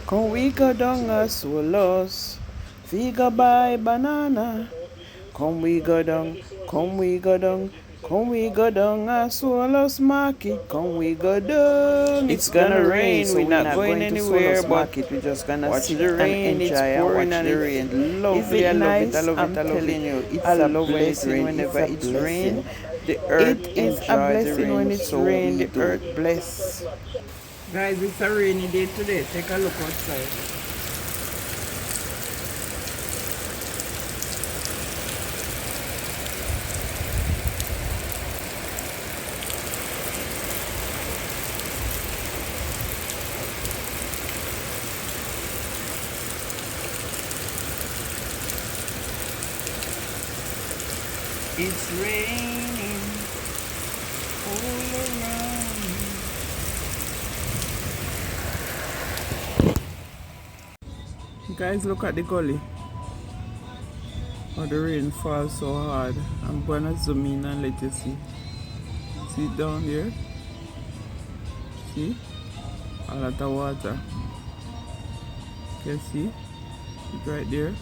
Come we go down a swallows. Figa buy banana. Come we go down, come we go down, come we go down a swallows market. Come we go down. It's gonna rain, so we're not going anywhere, but we're just gonna watch the rain. It's pouring and the rain. Lovely, I love it, I love it, I love it. It's a blessing whenever it's rain. The earth is a blessing when it's rain. The earth bless. Guys, it's a rainy day today. Take a look outside. It's raining all around. Guys, look at the gully. Oh, the rain falls so hard. I'm gonna zoom in and let you see. See it down there? See? A lot of water. Can you see? It's right there.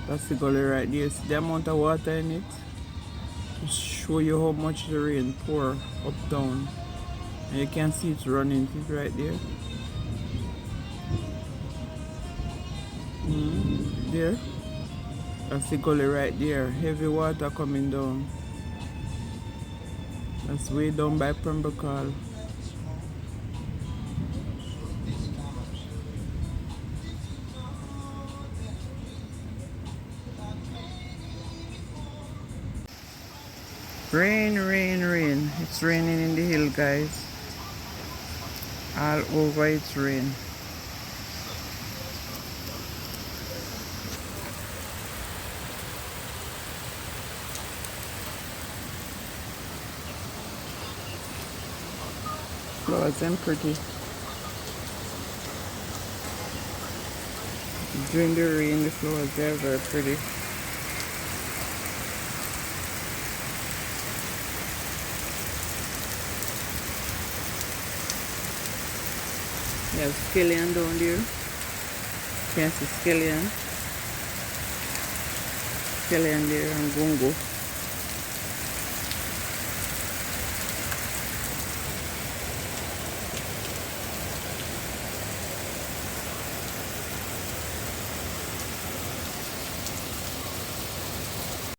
That's the gully right there. See the amount of water in it? To show you how much the rain pour up down. And you can see it's running. It's right there. There. That's the gully right there. Heavy water coming down. That's way down by Pembrokeshire. Rain, rain, rain. It's raining in the hill, guys. All over it's rain. Flowers and pretty. During the rain, the flowers are very pretty. There's scallion down there. Can't see scallion. Scallion there and gungo.